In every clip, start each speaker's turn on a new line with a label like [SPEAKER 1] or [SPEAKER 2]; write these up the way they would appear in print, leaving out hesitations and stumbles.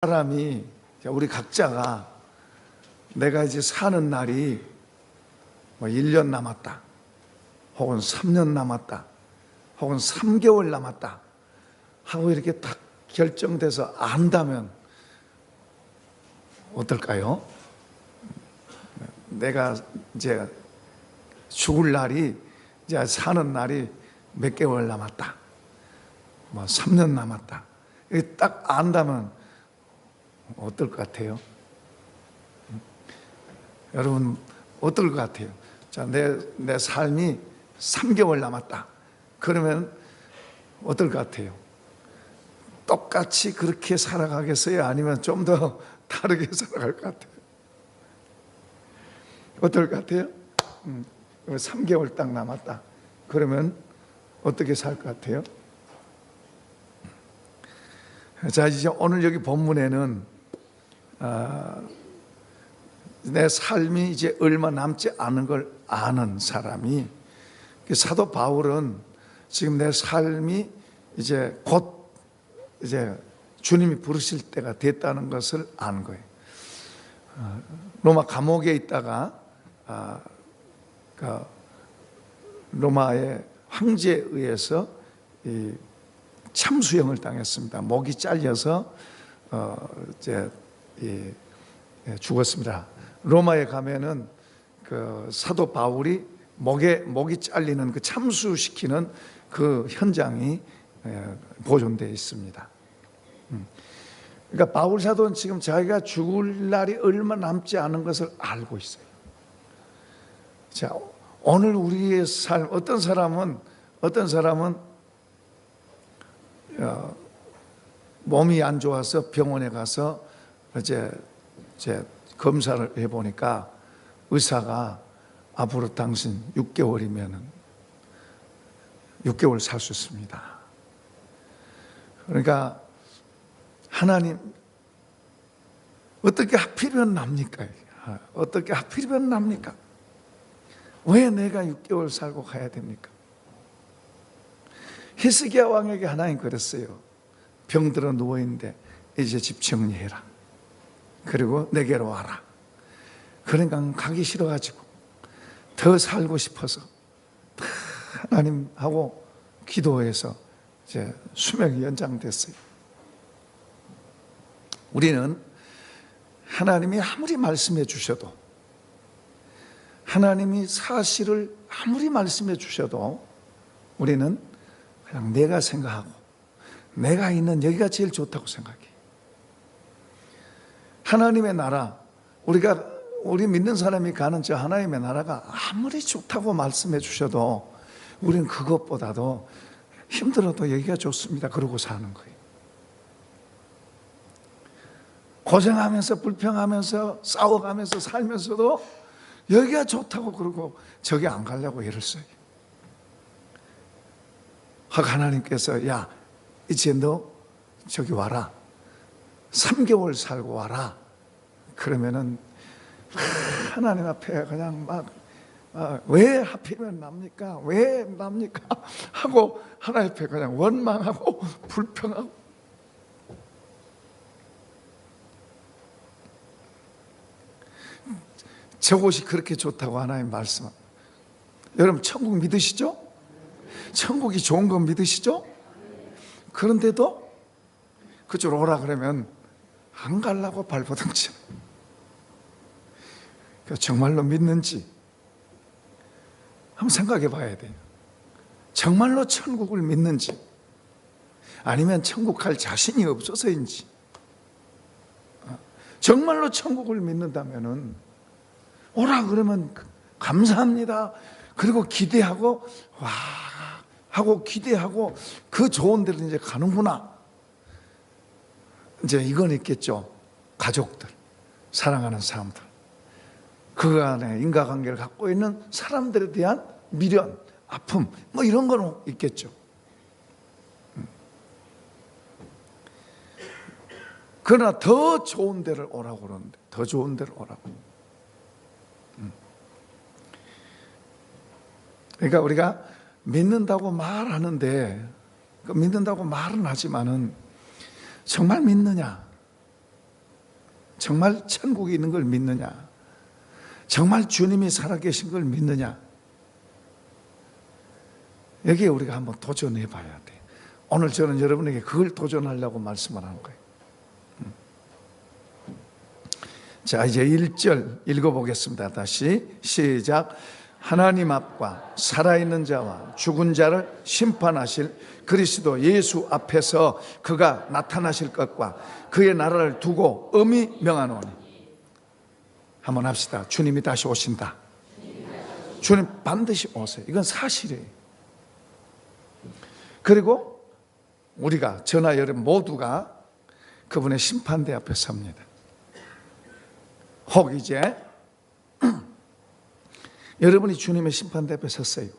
[SPEAKER 1] 사람이 우리 각자가 내가 이제 사는 날이 1년 남았다, 혹은 3년 남았다, 혹은 3개월 남았다 하고 이렇게 딱 결정돼서 안다면 어떨까요? 내가 이제 죽을 날이, 이제 사는 날이 몇 개월 남았다, 3년 남았다, 이렇게 딱 안다면 어떨 것 같아요? 여러분 어떨 것 같아요? 자, 내 삶이 3개월 남았다 그러면 어떨 것 같아요? 똑같이 그렇게 살아가겠어요? 아니면 좀 더 다르게 살아갈 것 같아요? 어떨 것 같아요? 3개월 딱 남았다 그러면 어떻게 살 것 같아요? 자, 이제 오늘 여기 본문에는 내 삶이 이제 얼마 남지 않은 걸 아는 사람이, 사도 바울은 지금 내 삶이 이제 곧 이제 주님이 부르실 때가 됐다는 것을 아는 거예요. 로마 감옥에 있다가 로마의 황제에 의해서 참수형을 당했습니다. 목이 잘려서 이제 죽었습니다. 로마에 가면은 그 사도 바울이 목이 잘리는 그 참수시키는 그 현장이 보존되어 있습니다. 그러니까 바울 사도는 지금 자기가 죽을 날이 얼마 남지 않은 것을 알고 있어요. 자, 오늘 우리의 삶, 어떤 사람은 몸이 안 좋아서 병원에 가서 이제 검사를 해보니까 의사가 앞으로 당신 6개월이면 6개월 살 수 있습니다. 그러니까 하나님, 어떻게 하필이면 납니까? 어떻게 하필이면 납니까? 왜 내가 6개월 살고 가야 됩니까? 히스기야 왕에게 하나님 그랬어요. 병들어 누워있는데 이제 집 정리해라. 그리고 내게로 와라. 그러니까 가기 싫어가지고 더 살고 싶어서 하나님하고 기도해서 이제 수명이 연장됐어요. 우리는 하나님이 아무리 말씀해 주셔도, 하나님이 사실을 아무리 말씀해 주셔도 우리는 그냥 내가 생각하고 내가 있는 여기가 제일 좋다고 생각해. 하나님의 나라, 우리 믿는 사람이 가는 저 하나님의 나라가 아무리 좋다고 말씀해 주셔도 우리는 그것보다도 힘들어도 여기가 좋습니다 그러고 사는 거예요. 고생하면서 불평하면서 싸워가면서 살면서도 여기가 좋다고 그러고 저기 안 가려고 애를 써요. 하나님께서 야, 이제 너 저기 와라, 3개월 살고 와라 그러면은 하나님 앞에 그냥 왜 하필이면 납니까? 왜 납니까? 하고 하나님 앞에 그냥 원망하고 불평하고. 저곳이 그렇게 좋다고 하나님 말씀합니다. 여러분 천국 믿으시죠? 천국이 좋은 건 믿으시죠? 그런데도 그쪽으로 오라 그러면 안 가려고 발버둥 치는, 정말로 믿는지 한번 생각해 봐야 돼요. 정말로 천국을 믿는지, 아니면 천국 갈 자신이 없어서인지. 정말로 천국을 믿는다면은 오라 그러면 감사합니다. 그리고 기대하고 와 하고 기대하고 그 좋은 데로 이제 가는구나. 이제 이건 있겠죠. 가족들, 사랑하는 사람들, 그 안에 인과관계를 갖고 있는 사람들에 대한 미련, 아픔, 이런 거는 있겠죠. 그러나 더 좋은 데를 오라고 그러는데, 더 좋은 데를 오라고. 그러니까 우리가 믿는다고 말하는데, 믿는다고 말은 하지만은 정말 믿느냐? 정말 천국이 있는 걸 믿느냐? 정말 주님이 살아계신 걸 믿느냐? 여기에 우리가 한번 도전해 봐야 돼. 오늘 저는 여러분에게 그걸 도전하려고 말씀을 하는 거예요. 자, 이제 1절 읽어보겠습니다. 다시 시작. 하나님 앞과 살아있는 자와 죽은 자를 심판하실 그리스도 예수 앞에서 그가 나타나실 것과 그의 나라를 두고 엄히 명하노니. 한번 합시다. 주님이 다시 오신다. 주님 반드시 오세요. 이건 사실이에요. 그리고 우리가 저나 여러분 모두가 그분의 심판대 앞에 섭니다. 혹 이제 여러분이 주님의 심판대 앞에 섰어요.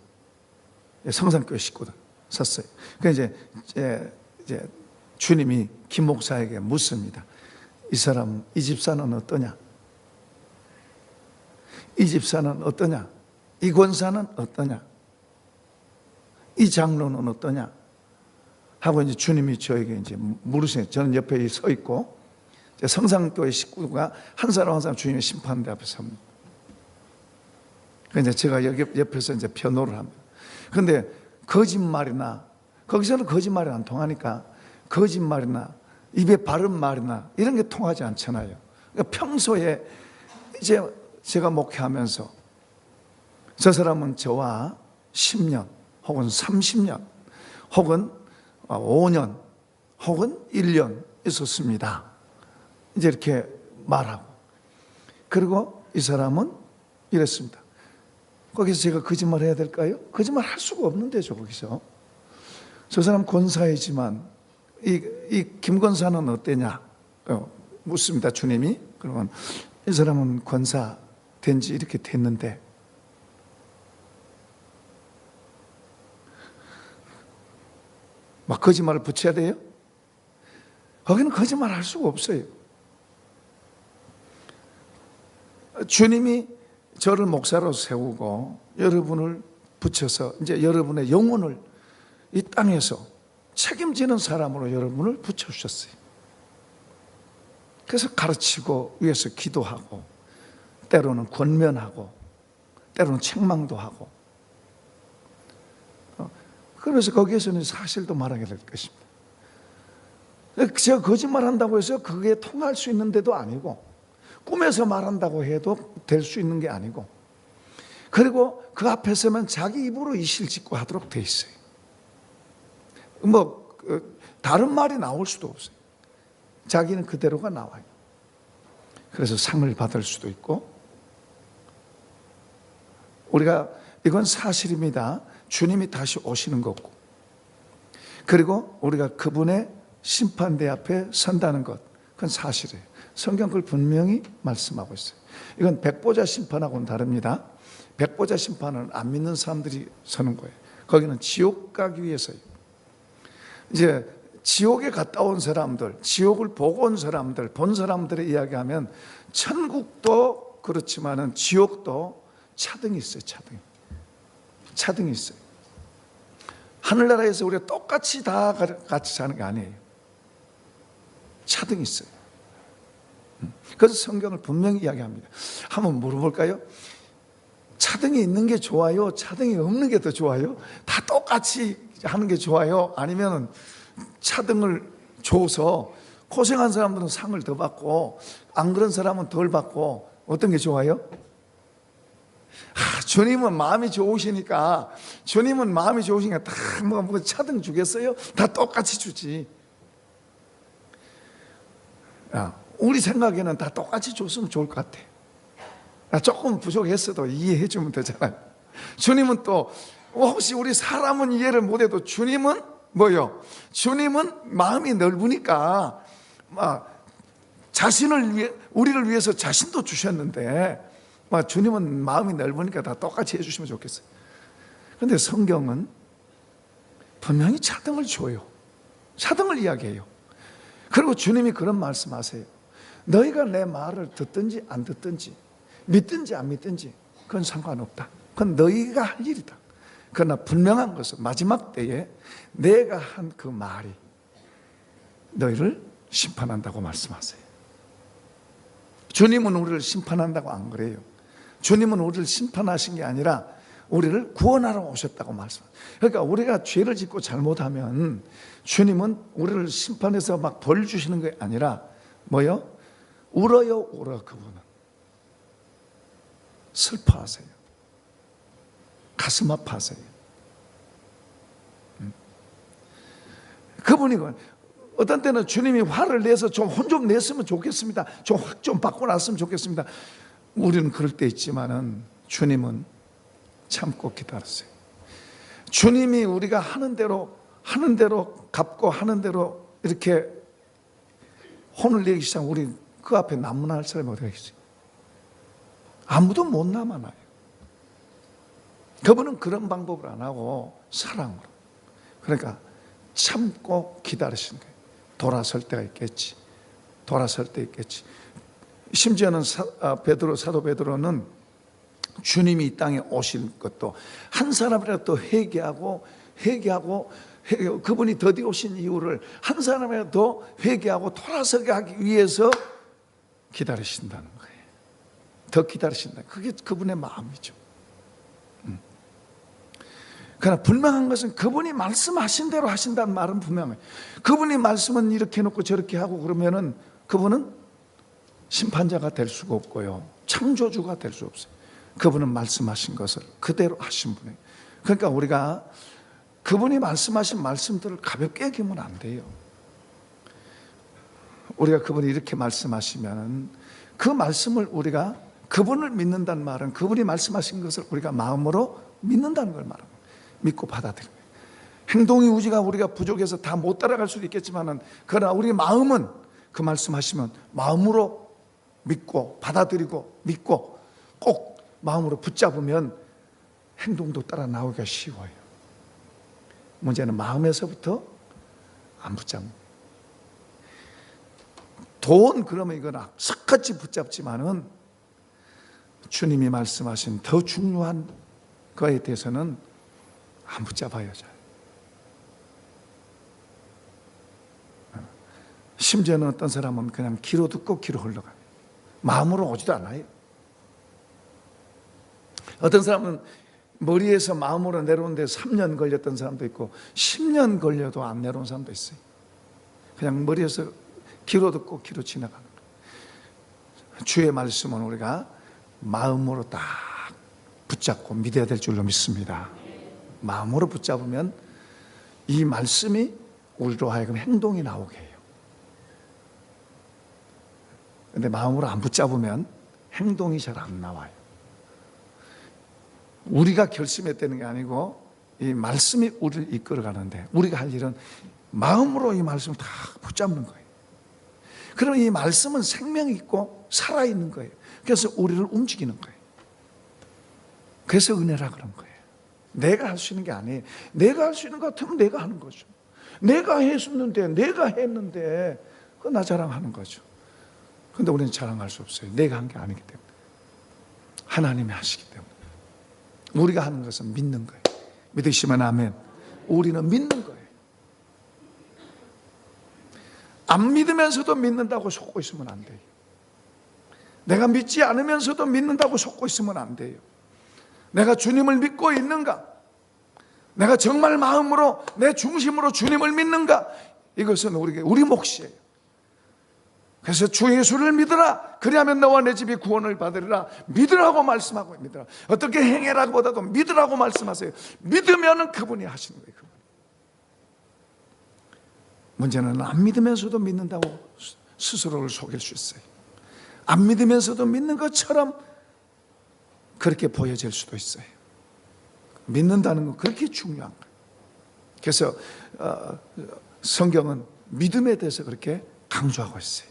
[SPEAKER 1] 성산교회 식구들 섰어요. 그러니까 이제 주님이 김 목사에게 묻습니다. 이 사람, 이 집사는 어떠냐? 이 집사는 어떠냐? 이 권사는 어떠냐? 이 장로는 어떠냐? 하고 이제 주님이 저에게 이제 물으세요. 저는 옆에 서 있고 성산교회 식구가 한 사람 한 사람 주님의 심판대 앞에 섭니다. 그래서 제가 여기 옆에서 이제 변호를 합니다. 그런데 거짓말이나 거기서는 거짓말이 안 통하니까 거짓말이나 입에 바른 말이나 이런 게 통하지 않잖아요. 그러니까 평소에 이제 제가 목회하면서 저 사람은 저와 10년 혹은 30년 혹은 5년 혹은 1년 있었습니다. 이제 이렇게 말하고, 그리고 이 사람은 이랬습니다. 거기서 제가 거짓말 해야 될까요? 거짓말 할 수가 없는데죠. 거기서 저 사람 권사이지만 이 김권사는 어때냐 묻습니다. 주님이. 그러면 이 사람은 권사 된 지 이렇게 됐는데 막 거짓말을 붙여야 돼요? 거기는 거짓말 할 수가 없어요. 주님이 저를 목사로 세우고 여러분을 붙여서 이제 여러분의 영혼을 이 땅에서 책임지는 사람으로 여러분을 붙여주셨어요. 그래서 가르치고 위에서 기도하고 때로는 권면하고 때로는 책망도 하고, 그래서 거기에서는 사실도 말하게 될 것입니다. 제가 거짓말한다고 해서 그게 통할 수 있는 데도 아니고 꿈에서 말한다고 해도 될 수 있는 게 아니고, 그리고 그 앞에 서면 자기 입으로 이실직고 하도록 돼 있어요. 다른 말이 나올 수도 없어요. 자기는 그대로가 나와요. 그래서 상을 받을 수도 있고, 우리가 이건 사실입니다. 주님이 다시 오시는 거고, 그리고 우리가 그분의 심판대 앞에 선다는 것, 그건 사실이에요. 성경 그걸 분명히 말씀하고 있어요. 이건 백보자 심판하고는 다릅니다. 백보자 심판은 안 믿는 사람들이 서는 거예요. 거기는 지옥 가기 위해서요. 이제 지옥에 갔다 온 사람들, 지옥을 보고 온 사람들, 본 사람들의 이야기하면 천국도 그렇지만은 지옥도 차등이 있어요. 차등이 있어요. 하늘나라에서 우리가 똑같이 다 같이 사는 게 아니에요. 차등이 있어요. 그래서 성경을 분명히 이야기합니다. 한번 물어볼까요? 차등이 있는 게 좋아요? 차등이 없는 게 더 좋아요? 다 똑같이 하는 게 좋아요? 아니면 차등을 줘서 고생한 사람들은 상을 더 받고 안 그런 사람은 덜 받고, 어떤 게 좋아요? 주님은 마음이 좋으시니까 다 뭐 차등 주겠어요? 다 똑같이 주지. 우리 생각에는 다 똑같이 줬으면 좋을 것 같아. 조금 부족했어도 이해해 주면 되잖아요. 주님은 또 혹시 우리 사람은 이해를 못해도 주님은 뭐요? 주님은 마음이 넓으니까 우리를 위해서 자신도 주셨는데 주님은 마음이 넓으니까 다 똑같이 해주시면 좋겠어요. 그런데 성경은 분명히 차등을 줘요. 차등을 이야기해요. 그리고 주님이 그런 말씀하세요. 너희가 내 말을 듣든지 안 듣든지 믿든지 안 믿든지 그건 상관없다. 그건 너희가 할 일이다. 그러나 분명한 것은 마지막 때에 내가 한 그 말이 너희를 심판한다고 말씀하세요. 주님은 우리를 심판한다고 안 그래요. 주님은 우리를 심판하신 게 아니라 우리를 구원하러 오셨다고 말씀합니다. 그러니까 우리가 죄를 짓고 잘못하면 주님은 우리를 심판해서 막 벌 주시는 게 아니라 뭐요? 울어요, 울어. 그분은 슬퍼하세요. 가슴 아파하세요. 그분이 어떤 때는 주님이 화를 내서 좀 혼 좀 냈으면 좋겠습니다. 좀 확 좀 받고 났으면 좋겠습니다. 우리는 그럴 때 있지만은 주님은 참고 기다리세요. 주님이 우리가 하는 대로 갚고 하는 대로 이렇게 혼을 내기 시작하면 우리 그 앞에 남문할 사람이 어디가 있어요? 아무도 못 남아나요. 그분은 그런 방법을 안 하고 사랑으로. 그러니까 참고 기다리시는 거예요. 돌아설 때가 있겠지. 돌아설 때 있겠지. 심지어는 사도 베드로는 주님이 이 땅에 오신 것도 한 사람이라도 회개하고 그분이 더디 오신 이유를 한 사람이라도 회개하고 돌아서게 하기 위해서 기다리신다는 거예요. 더 기다리신다. 그게 그분의 마음이죠. 그러나 분명한 것은 그분이 말씀하신 대로 하신다는 말은 분명해요. 그분이 말씀은 이렇게 해놓고 저렇게 하고 그러면은 그분은 심판자가 될 수가 없고요. 창조주가 될 수 없어요. 그분은 말씀하신 것을 그대로 하신 분이에요. 그러니까 우리가 그분이 말씀하신 말씀들을 가볍게 여기면 안 돼요. 우리가 그분이 이렇게 말씀하시면 그 말씀을 우리가 그분을 믿는다는 말은 그분이 말씀하신 것을 우리가 마음으로 믿는다는 걸 말합니다. 믿고 받아들여요. 행동이 우지가 우리가 부족해서 다 못 따라갈 수도 있겠지만은 그러나 우리 마음은 그 말씀하시면 마음으로 믿고 받아들이고 믿고 꼭 마음으로 붙잡으면 행동도 따라 나오기가 쉬워요. 문제는 마음에서부터 안 붙잡는. 돈 그러면 이건 악석같이 붙잡지만은 주님이 말씀하신 더 중요한 거에 대해서는 안 붙잡아요. 잘. 심지어는 어떤 사람은 그냥 귀로 듣고 귀로 흘러가요. 마음으로 오지도 않아요. 어떤 사람은 머리에서 마음으로 내려온 데 3년 걸렸던 사람도 있고 10년 걸려도 안 내려온 사람도 있어요. 그냥 머리에서 귀로 듣고 귀로 지나가는 거예요. 주의 말씀은 우리가 마음으로 딱 붙잡고 믿어야 될 줄로 믿습니다. 마음으로 붙잡으면 이 말씀이 우리로 하여금 행동이 나오게 해요. 그런데 마음으로 안 붙잡으면 행동이 잘 안 나와요. 우리가 결심했다는 게 아니고 이 말씀이 우리를 이끌어가는데 우리가 할 일은 마음으로 이 말씀을 다 붙잡는 거예요. 그러면 이 말씀은 생명이 있고 살아있는 거예요. 그래서 우리를 움직이는 거예요. 그래서 은혜라 그런 거예요. 내가 할 수 있는 게 아니에요. 내가 할 수 있는 것 같으면 내가 하는 거죠. 내가 했었는데 내가 했는데 그거 나 자랑하는 거죠. 그런데 우리는 자랑할 수 없어요. 내가 한 게 아니기 때문에. 하나님이 하시기 때문에. 우리가 하는 것은 믿는 거예요. 믿으시면 아멘. 우리는 믿는 거예요. 안 믿으면서도 믿는다고 속고 있으면 안 돼요. 내가 믿지 않으면서도 믿는다고 속고 있으면 안 돼요. 내가 주님을 믿고 있는가? 내가 정말 마음으로 내 중심으로 주님을 믿는가? 이것은 우리 몫이에요. 그래서 주 예수를 믿으라. 그리하면 너와 내 집이 구원을 받으리라. 믿으라고 말씀하고 믿으라. 어떻게 행해라고 보다도 믿으라고 말씀하세요. 믿으면 그분이 하시는 거예요. 그분. 문제는 안 믿으면서도 믿는다고 스스로를 속일 수 있어요. 안 믿으면서도 믿는 것처럼 그렇게 보여질 수도 있어요. 믿는다는 건 그렇게 중요한 거예요. 그래서 성경은 믿음에 대해서 그렇게 강조하고 있어요.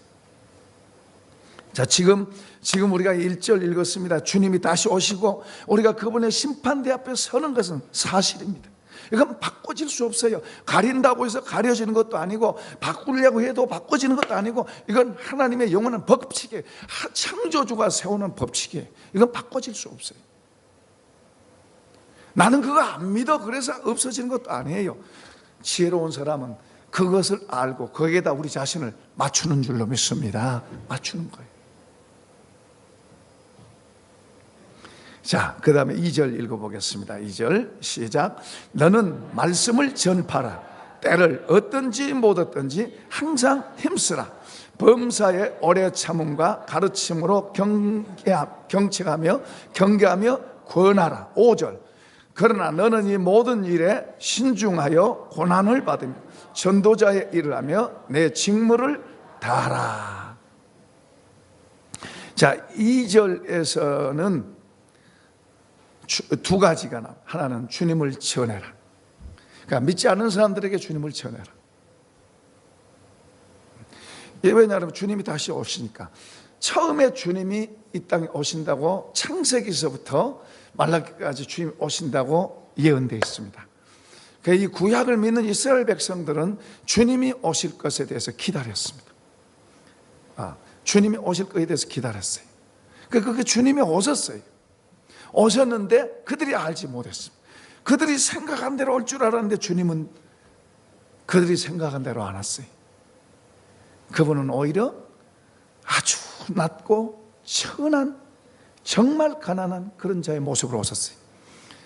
[SPEAKER 1] 자, 지금 우리가 1절 읽었습니다. 주님이 다시 오시고 우리가 그분의 심판대 앞에 서는 것은 사실입니다. 이건 바꿔질 수 없어요. 가린다고 해서 가려지는 것도 아니고 바꾸려고 해도 바꿔지는 것도 아니고 이건 하나님의 영원한 법칙이에요. 창조주가 세우는 법칙이에요. 이건 바꿔질 수 없어요. 나는 그거 안 믿어 그래서 없어지는 것도 아니에요. 지혜로운 사람은 그것을 알고 거기에다 우리 자신을 맞추는 줄로 믿습니다. 맞추는 거예요. 자, 그 다음에 2절 읽어보겠습니다. 2절 시작. 너는 말씀을 전파라. 때를 얻든지 못 얻든지 항상 힘쓰라. 범사에 오래 참음과 가르침으로 경책하며 경계하며 권하라. 5절. 그러나 너는 이 모든 일에 신중하여 고난을 받으며 전도자의 일을 하며 내 직무를 다하라. 자, 2절에서는 두 가지가 나와. 하나는 주님을 전해라. 그러니까 믿지 않는 사람들에게 주님을 전해라. 왜냐하면 주님이 다시 오시니까. 처음에 주님이 이 땅에 오신다고 창세기서부터 말라기까지 주님이 오신다고 예언되어 있습니다. 그러니까 이 구약을 믿는 이스라엘 백성들은 주님이 오실 것에 대해서 기다렸습니다. 주님이 오실 것에 대해서 기다렸어요. 그러니까 주님이 오셨어요. 오셨는데 그들이 알지 못했습니다. 그들이 생각한 대로 올 줄 알았는데 주님은 그들이 생각한 대로 안 왔어요. 그분은 오히려 아주 낮고 천한, 정말 가난한 그런 자의 모습으로 오셨어요.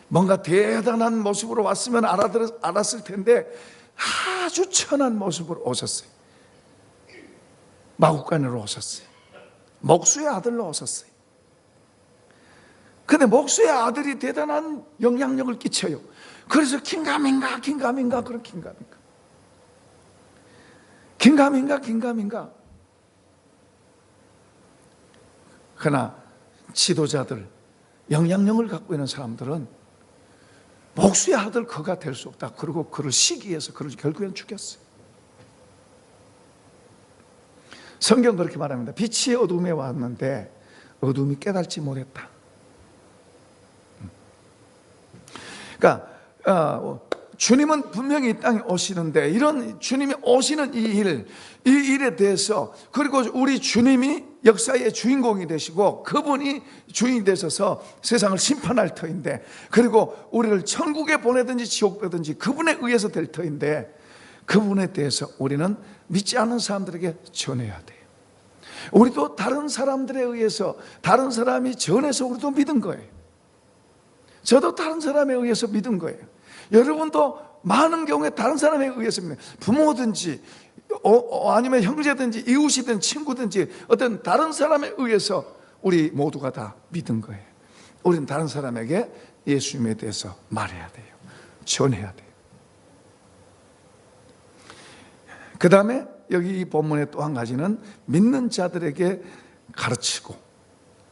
[SPEAKER 1] 뭔가 대단한 모습으로 왔으면 알았을 텐데 아주 천한 모습으로 오셨어요. 마구간으로 오셨어요. 목수의 아들로 오셨어요. 근데 목수의 아들이 대단한 영향력을 끼쳐요. 그래서 긴가민가 그런 긴가민가. 그러나 지도자들, 영향력을 갖고 있는 사람들은 목수의 아들 그가 될 수 없다. 그리고 그를 시기해서 그를 결국엔 죽였어요. 성경 그렇게 말합니다. 빛이 어둠에 왔는데 어둠이 깨닫지 못했다. 그러니까 주님은 분명히 이 땅에 오시는데 이런 주님이 오시는 이 일에 대해서, 그리고 우리 주님이 역사의 주인공이 되시고 그분이 주인이 되셔서 세상을 심판할 터인데, 그리고 우리를 천국에 보내든지 지옥 보내든지 그분에 의해서 될 터인데, 그분에 대해서 우리는 믿지 않는 사람들에게 전해야 돼요. 우리도 다른 사람들에 의해서, 다른 사람이 전해서 우리도 믿은 거예요. 저도 다른 사람에 의해서 믿은 거예요. 여러분도 많은 경우에 다른 사람에 의해서 믿는, 부모든지 아니면 형제든지 이웃이든 친구든지 어떤 다른 사람에 의해서 우리 모두가 다 믿은 거예요. 우리는 다른 사람에게 예수님에 대해서 말해야 돼요. 전해야 돼요. 그 다음에 여기 이 본문의 또 한 가지는 믿는 자들에게 가르치고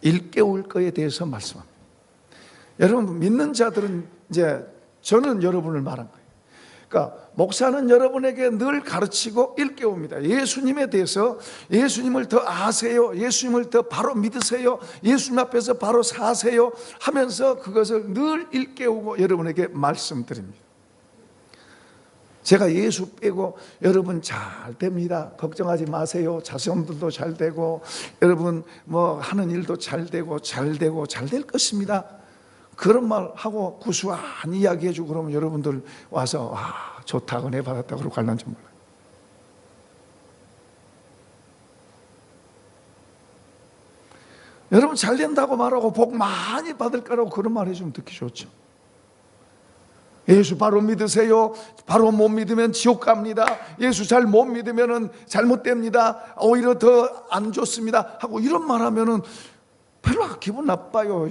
[SPEAKER 1] 일깨울 것에 대해서 말씀합니다. 여러분, 믿는 자들은 이제 저는 여러분을 말한 거예요. 그러니까 목사는 여러분에게 늘 가르치고 일깨웁니다. 예수님에 대해서, 예수님을 더 아세요, 예수님을 더 바로 믿으세요, 예수님 앞에서 바로 사세요 하면서 그것을 늘 일깨우고 여러분에게 말씀드립니다. 제가 예수 빼고 여러분 잘 됩니다, 걱정하지 마세요, 자손들도 잘 되고 여러분 뭐 하는 일도 잘 되고 잘 될 것입니다, 그런 말 하고 구수한 이야기 해주고 그러면 여러분들 와서 좋다, 은혜 받았다 그러고 갈는지 몰라요. 여러분 잘 된다고 말하고 복 많이 받을 거라고 그런 말 해주면 듣기 좋죠. 예수 바로 믿으세요, 바로 못 믿으면 지옥 갑니다, 예수 잘 못 믿으면 잘못됩니다, 오히려 더 안 좋습니다 하고 이런 말 하면은 별로 기분 나빠요.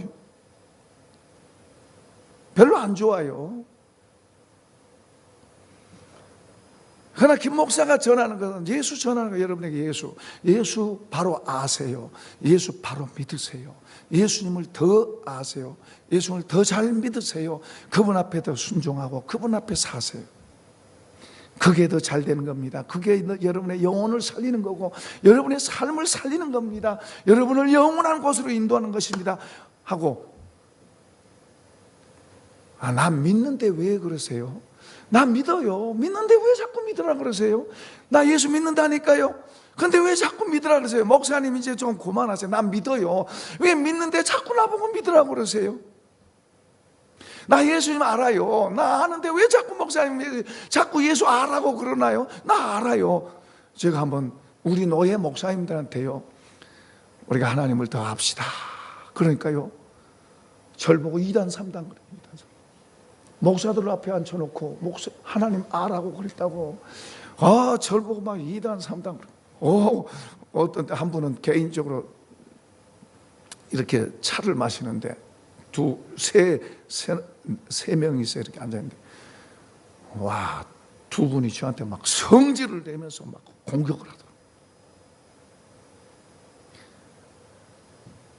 [SPEAKER 1] 별로 안 좋아요. 그러나 김 목사가 전하는 것은, 예수 전하는 거, 여러분에게 예수 바로 아세요, 예수 바로 믿으세요, 예수님을 더 아세요, 예수님을 더 잘 믿으세요, 그분 앞에 더 순종하고 그분 앞에 사세요. 그게 더 잘 되는 겁니다. 그게 여러분의 영혼을 살리는 거고 여러분의 삶을 살리는 겁니다. 여러분을 영원한 곳으로 인도하는 것입니다 하고, 나 믿는데 왜 그러세요? 나 믿어요. 믿는데 왜 자꾸 믿으라 그러세요? 나 예수 믿는다니까요. 근데 왜 자꾸 믿으라 그러세요? 목사님 이제 좀 그만하세요. 나 믿어요. 왜 믿는데 자꾸 나보고 믿으라 그러세요? 나 예수님 알아요. 나 아는데 왜 자꾸 목사님 자꾸 예수 알라고 그러나요? 나 알아요. 제가 한번 우리 노예 목사님들한테요, 우리가 하나님을 더 합시다 그러니까요, 절 보고 2단 3단 그래. 2단 3단. 목사들 앞에 앉혀놓고 하나님 아라고 그랬다고. 절 보고 막 2단 3단 그래. 어떤 때 한 분은 개인적으로 이렇게 차를 마시는데 세 명이서 이렇게 앉아있는데, 와, 두 분이 저한테 막 성질을 내면서 막 공격을 하더라고요.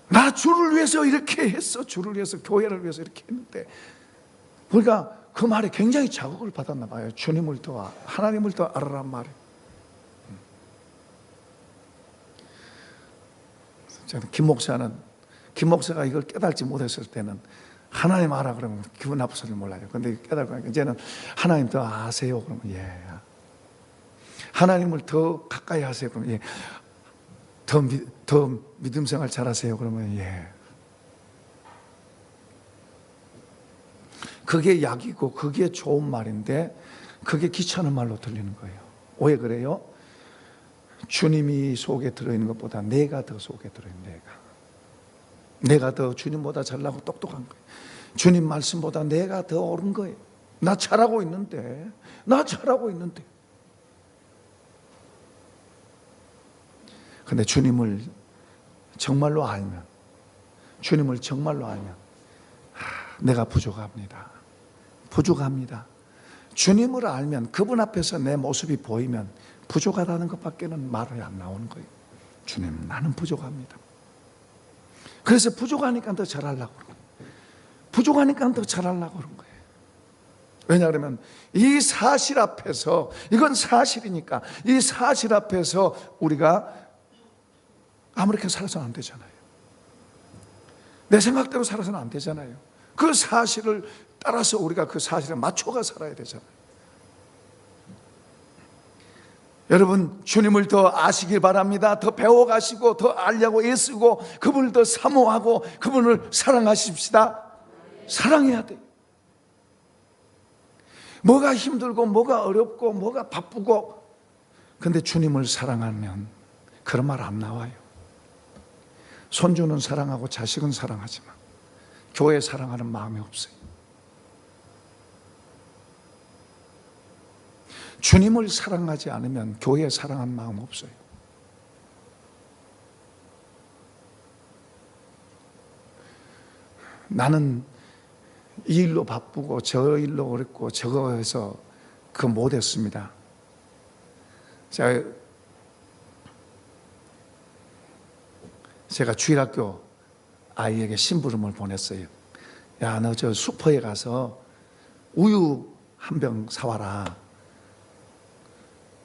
[SPEAKER 1] 나 주를 위해서 이렇게 했어. 주를 위해서, 교회를 위해서 이렇게 했는데. 그러니까 그 말에 굉장히 자극을 받았나 봐요. 주님을 더, 하나님을 더 알아란 말에. 저는 김 목사가 이걸 깨달지 못했을 때는 하나님 알아 그러면 기분 나쁠지는 몰라요. 근데 깨달고 나니까 이제는 하나님 더 아세요 그러면 예. 하나님을 더 가까이 하세요 그러면 예. 더 믿음 생활 잘하세요 그러면 예. 그게 약이고 그게 좋은 말인데 그게 귀찮은 말로 들리는 거예요. 왜 그래요? 주님이 속에 들어있는 것보다 내가 더 속에 들어있는 내가 더 주님보다 잘나고 똑똑한 거예요. 주님 말씀보다 내가 더 옳은 거예요. 나 잘하고 있는데. 근데 주님을 정말로 알면 내가 부족합니다. 주님을 알면 그분 앞에서 내 모습이 보이면 부족하다는 것밖에는 말이 안 나오는 거예요. 주님, 나는 부족합니다. 그래서 부족하니까 더 잘하려고 그런 거예요. 왜냐 그러면 이 사실 앞에서, 이건 사실이니까 이 사실 앞에서 우리가 아무렇게 살아서는 안 되잖아요. 내 생각대로 살아서는 안 되잖아요. 그 사실을 따라서 우리가 그 사실에 맞춰가 살아야 되잖아요. 여러분, 주님을 더 아시길 바랍니다. 더 배워가시고 더 알려고 애쓰고 그분을 더 사모하고 그분을 사랑하십시다. 사랑해야 돼요. 뭐가 힘들고 뭐가 어렵고 뭐가 바쁘고, 근데 주님을 사랑하면 그런 말 안 나와요. 손주는 사랑하고 자식은 사랑하지만 교회 사랑하는 마음이 없어요. 주님을 사랑하지 않으면 교회 사랑하는 마음 없어요. 나는 이 일로 바쁘고 저 일로 어렵고 저거 해서 그거 못했습니다. 제가 주일학교 아이에게 심부름을 보냈어요. 야, 너 저 슈퍼에 가서 우유 한 병 사와라.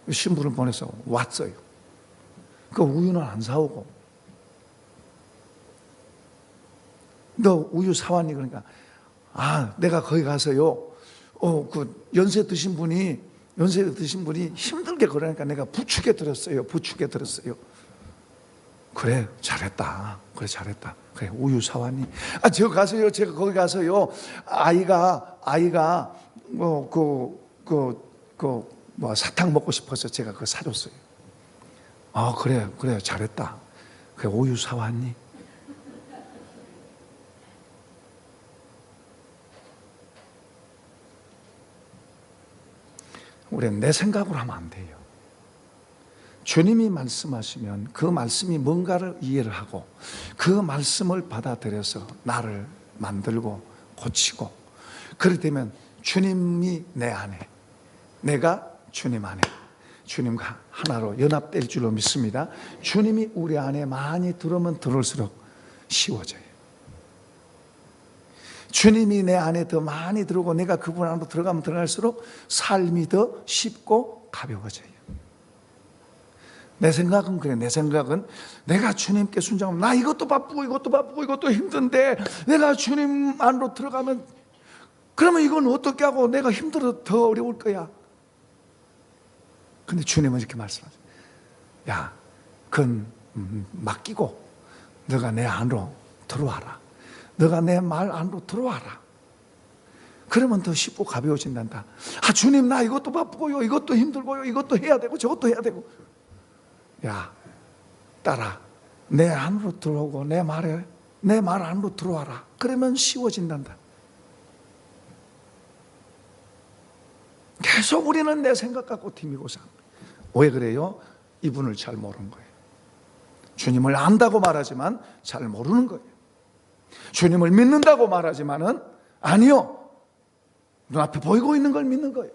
[SPEAKER 1] 심부름 보내서 왔어요. 그 우유는 안 사오고, 너 우유 사왔니? 그러니까 내가 거기 가서요, 그 연세 드신 분이 힘들게 그러니까 내가 부축에 들었어요. 그래, 잘했다. 그래, 우유 사왔니? 제가 거기 가서요, 아이가 사탕 먹고 싶어서 제가 그거 사줬어요. 그래, 잘했다. 그래, 우유 사왔니? 우리는 내 생각으로 하면 안 돼요. 주님이 말씀하시면 그 말씀이 뭔가를 이해를 하고 그 말씀을 받아들여서 나를 만들고 고치고, 그렇게 되면 주님이 내 안에, 내가 주님 안에, 주님과 하나로 연합될 줄로 믿습니다. 주님이 우리 안에 많이 들어오면 들어올수록 쉬워져요. 주님이 내 안에 더 많이 들어오고 내가 그분 안으로 들어가면 들어갈수록 삶이 더 쉽고 가벼워져요. 내 생각은 그래. 내 생각은 내가 주님께 순종하면, 나 이것도 바쁘고 이것도 힘든데 내가 주님 안으로 들어가면, 그러면 이건 어떻게 하고 내가 힘들어 더 어려울 거야. 근데 주님은 이렇게 말씀하세요. 야, 그건 맡기고 너가 내 안으로 들어와라. 너가 내 말 안으로 들어와라. 그러면 더 쉽고 가벼워진단다. 주님, 나 이것도 바쁘고요, 이것도 힘들고요, 이것도 해야 되고 저것도 해야 되고. 야, 딸아, 내 안으로 들어오고 내 내 말 안으로 들어와라. 그러면 쉬워진단다. 계속 우리는 내 생각 갖고 튕기고 삽니다. 왜 그래요? 이분을 잘 모르는 거예요. 주님을 안다고 말하지만 잘 모르는 거예요. 주님을 믿는다고 말하지만은 아니요, 눈앞에 보이고 있는 걸 믿는 거예요.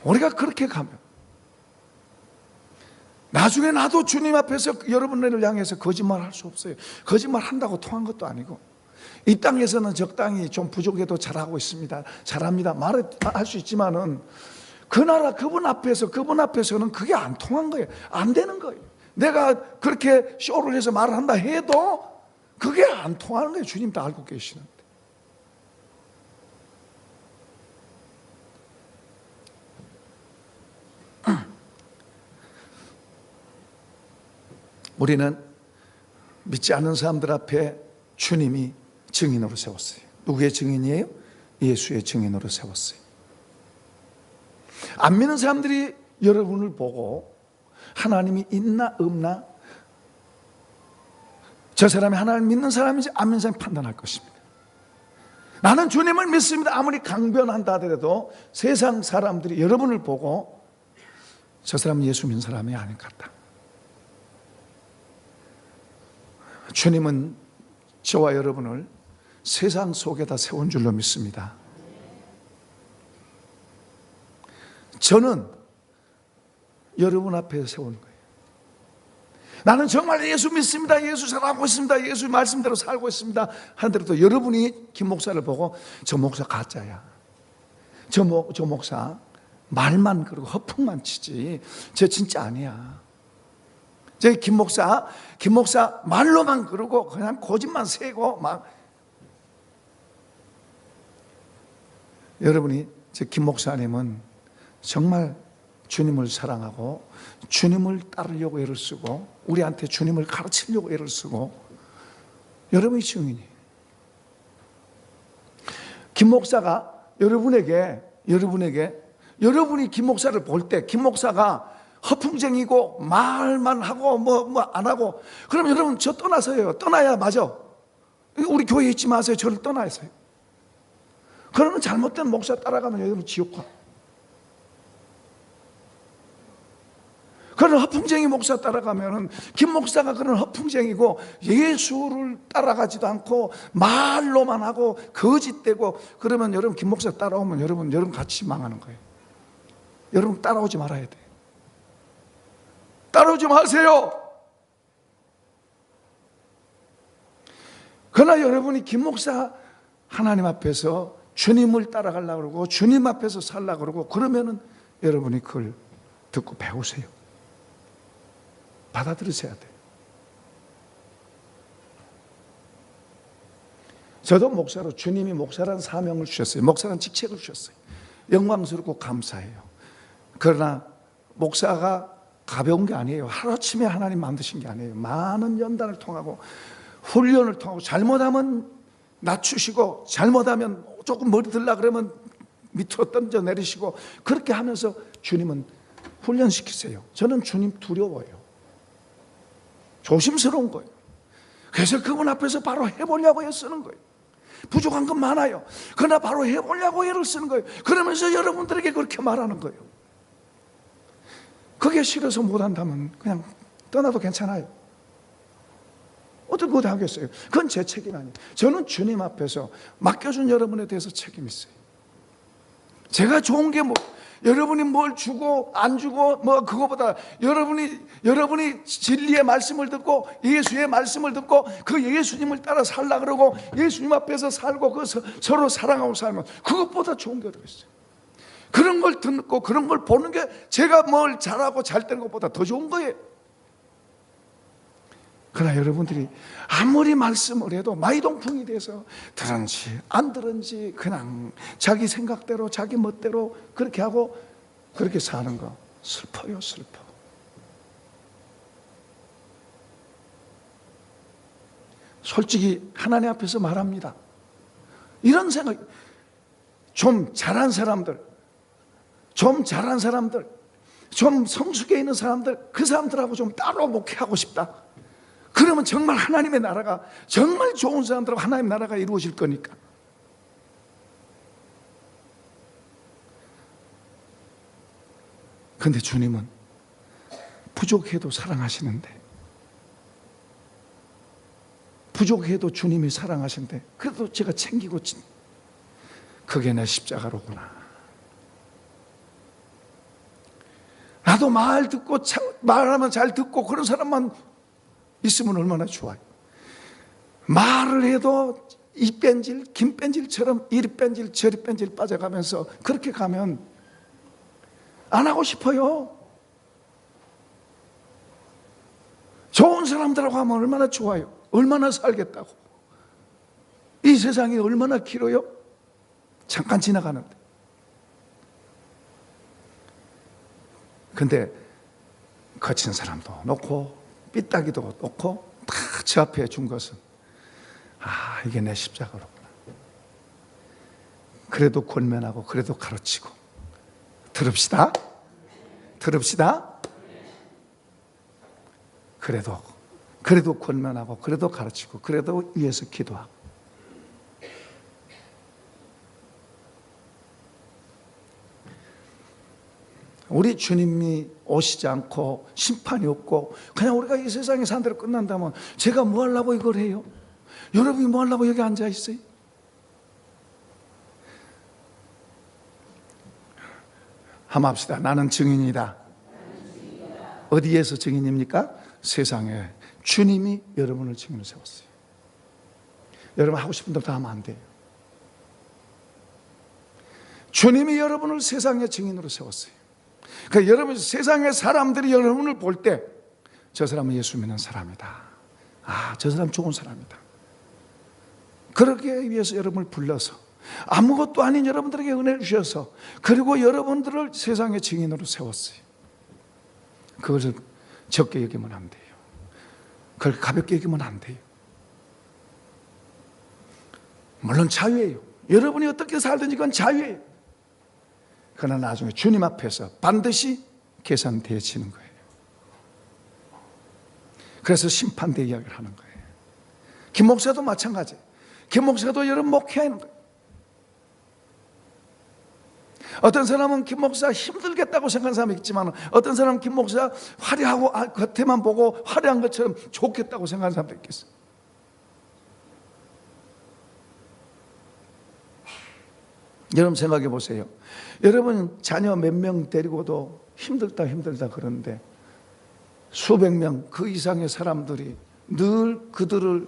[SPEAKER 1] 우리가 그렇게 가면 나중에 나도 주님 앞에서 여러분들을 향해서 거짓말 할 수 없어요. 거짓말 한다고 통한 것도 아니고, 이 땅에서는 적당히 좀 부족해도 잘하고 있습니다, 잘합니다 말할 수 있지만은 그 나라 그분 앞에서는 그게 안 통한 거예요. 안 되는 거예요. 내가 그렇게 쇼를 해서 말을 한다 해도 그게 안 통하는 거예요. 주님 다 알고 계시는데. 우리는 믿지 않는 사람들 앞에 주님이 증인으로 세웠어요. 누구의 증인이에요? 예수의 증인으로 세웠어요. 안 믿는 사람들이 여러분을 보고 하나님이 있나 없나, 저 사람이 하나님을 믿는 사람인지 안 믿는 사람이 판단할 것입니다. 나는 주님을 믿습니다 아무리 강변한다 하더라도 세상 사람들이 여러분을 보고 저 사람은 예수 믿는 사람이 아닌 것 같다. 주님은 저와 여러분을 세상 속에다 세운 줄로 믿습니다. 저는 여러분 앞에 세우는 거예요. 나는 정말 예수 믿습니다, 예수 잘하고 있습니다, 예수 말씀대로 살고 있습니다 하는데도 여러분이 김 목사를 보고 저 목사 가짜야, 저 목사 말만 그러고 허풍만 치지 저 진짜 아니야, 저 김 목사 말로만 그러고 그냥 고집만 세고 막. 여러분이 저 김 목사님은 정말 주님을 사랑하고 주님을 따르려고 애를 쓰고 우리한테 주님을 가르치려고 애를 쓰고, 여러분이 증인이에요. 김 목사가 여러분이 김 목사를 볼 때 김 목사가 허풍쟁이고 말만 하고 뭐 안 하고, 그럼 여러분 저 떠나서요. 떠나야 맞아. 우리 교회에 있지 마세요. 저를 떠나세요. 그러면 잘못된 목사 따라가면 여러분 지옥 가. 그런 허풍쟁이 목사 따라가면은 김 목사가 그런 허풍쟁이고 예수를 따라가지도 않고 말로만 하고 거짓되고, 그러면 여러분 김 목사 따라오면 여러분 같이 망하는 거예요. 여러분 따라오지 말아야 돼. 따라오지 마세요. 그러나 여러분이 김 목사 하나님 앞에서 주님을 따라가려고 그러고 주님 앞에서 살려고 그러고, 그러면은 여러분이 그걸 듣고 배우세요. 받아들이셔야 돼요. 저도 목사로, 주님이 목사라는 사명을 주셨어요. 목사라는 직책을 주셨어요. 영광스럽고 감사해요. 그러나 목사가 가벼운 게 아니에요. 하루아침에 하나님 만드신 게 아니에요. 많은 연단을 통하고 훈련을 통하고, 잘못하면 낮추시고 잘못하면 조금 머리 들라 그러면 밑으로 던져 내리시고, 그렇게 하면서 주님은 훈련시키세요. 저는 주님 두려워요. 조심스러운 거예요. 그래서 그분 앞에서 바로 해보려고 애쓰는 거예요. 부족한 건 많아요. 그러나 바로 해보려고 애를 쓰는 거예요. 그러면서 여러분들에게 그렇게 말하는 거예요. 그게 싫어서 못한다면 그냥 떠나도 괜찮아요. 어떻게 하겠어요? 그건 제 책임 아니에요. 저는 주님 앞에서 맡겨준 여러분에 대해서 책임이 있어요. 제가 좋은 게 뭐, 여러분이 뭘 주고 안 주고 뭐 그거보다 여러분이 진리의 말씀을 듣고 예수의 말씀을 듣고 그 예수님을 따라 살라 그러고 예수님 앞에서 살고 그 서로 사랑하고 살면 그것보다 좋은 게 어디 있어요? 그런 걸 듣고 그런 걸 보는 게 제가 뭘 잘하고 잘 되는 것보다 더 좋은 거예요. 그러나 여러분들이 아무리 말씀을 해도 마이동풍이 돼서 들은지 안 들은지 그냥 자기 생각대로 자기 멋대로 그렇게 하고 그렇게 사는 거 슬퍼요. 슬퍼. 솔직히 하나님 앞에서 말합니다. 이런 생각, 좀 잘한 사람들 좀 성숙해 있는 사람들, 그 사람들하고 좀 따로 목회하고 싶다. 그러면 정말 하나님의 나라가, 정말 좋은 사람들하고 하나님의 나라가 이루어질 거니까. 그런데 주님은 부족해도 사랑하시는데, 부족해도 주님이 사랑하시는데, 그래도 제가 챙기고, 그게 내 십자가로구나. 나도 말하면 잘 듣고 그런 사람만 있으면 얼마나 좋아요. 말을 해도 이 뺀질, 김 뺀질처럼 이리 뺀질, 저리 뺀질 빠져가면서 그렇게 가면 안 하고 싶어요. 좋은 사람들하고 하면 얼마나 좋아요. 얼마나 살겠다고. 이 세상이 얼마나 길어요? 잠깐 지나가는데. 근데 거친 사람도 놓고 삐딱이도 놓고 다 저 앞에 준 것은, 아, 이게 내 십자가로구나. 그래도 권면하고 그래도 가르치고. 들읍시다. 그래도 권면하고 그래도 가르치고 그래도 위해서 기도하고. 우리 주님이 오시지 않고 심판이 없고 그냥 우리가 이 세상에 산 대로 끝난다면 제가 뭐 하려고 이걸 해요? 여러분이 뭐 하려고 여기 앉아 있어요? 한번 합시다. 나는 증인이다. 어디에서 증인입니까? 세상에 주님이 여러분을 증인으로 세웠어요. 여러분 하고 싶은 대로 다 하면 안 돼요. 주님이 여러분을 세상의 증인으로 세웠어요. 그러니까 여러분, 세상의 사람들이 여러분을 볼 때 저 사람은 예수 믿는 사람이다. 아, 저 사람 좋은 사람이다. 그러기 위해서 여러분을 불러서 아무것도 아닌 여러분들에게 은혜를 주셔서 그리고 여러분들을 세상의 증인으로 세웠어요. 그것을 적게 여기면 안 돼요. 그걸 가볍게 여기면 안 돼요. 물론 자유예요. 여러분이 어떻게 살든지 그건 자유예요. 그러나 나중에 주님 앞에서 반드시 계산되어지는 거예요. 그래서 심판대 이야기를 하는 거예요. 김 목사도 마찬가지예요. 김 목사도 여러분 목회하는 거예요. 어떤 사람은 김 목사 힘들겠다고 생각하는 사람이 있지만 어떤 사람은 김 목사 화려하고 겉에만 보고 화려한 것처럼 좋겠다고 생각하는 사람도 있겠어요. 여러분 생각해 보세요. 여러분 자녀 몇 명 데리고도 힘들다 그러는데 수백 명 그 이상의 사람들이 늘 그들을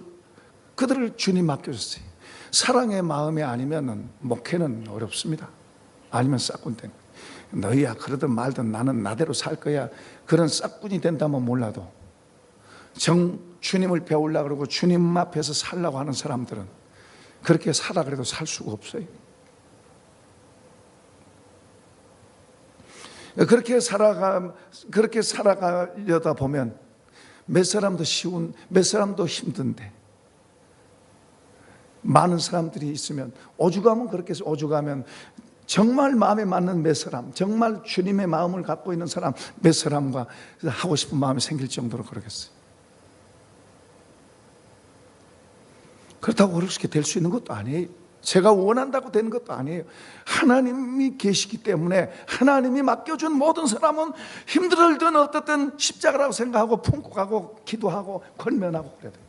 [SPEAKER 1] 주님 맡겨줬어요. 사랑의 마음이 아니면 목회는 어렵습니다. 아니면 싹군 된 거예요. 너희야 그러든 말든 나는 나대로 살 거야. 그런 싹군이 된다면 몰라도 주님을 배우려고 그러고 주님 앞에서 살려고 하는 사람들은 그렇게 살아 그래도 살 수가 없어요. 그렇게 살아가려다 보면 몇 사람도 몇 사람도 힘든데 많은 사람들이 있으면 오죽하면 그렇게 해서 오죽하면 정말 마음에 맞는 몇 사람, 정말 주님의 마음을 갖고 있는 사람 몇 사람과 하고 싶은 마음이 생길 정도로 그러겠어요. 그렇다고 그렇게 될 수 있는 것도 아니에요. 제가 원한다고 되는 것도 아니에요. 하나님이 계시기 때문에 하나님이 맡겨준 모든 사람은 힘들든 어떻든 십자가라고 생각하고 품고 가고 기도하고 권면하고 그래야 돼요.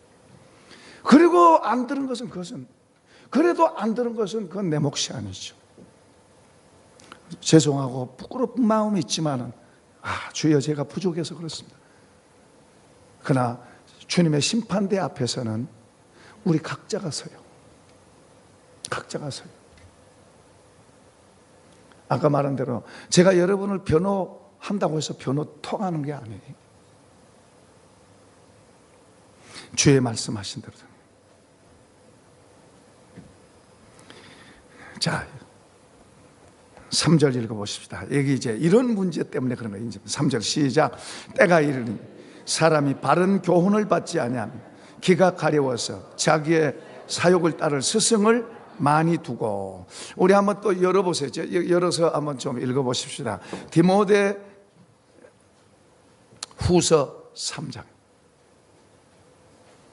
[SPEAKER 1] 그리고 안 들은 것은 그건 내 몫이 아니죠. 죄송하고 부끄러운 마음이 있지만은 주여 제가 부족해서 그렇습니다. 그러나 주님의 심판대 앞에서는 우리 각자가 서요. 아까 말한 대로 제가 여러분을 변호한다고 해서 변호 통하는 게 아니에요. 주의 말씀하신 대로. 자, 3절 읽어보십시다. 여기 이제 이런 문제 때문에 그런 거예요. 3절 시작. 때가 이르니 사람이 바른 교훈을 받지 아니하면 기가 가려워서 자기의 사욕을 따를 스승을 많이 두고. 우리 한번 또 열어보세요. 열어서 한번 좀 읽어보십시다. 디모데 후서 3장.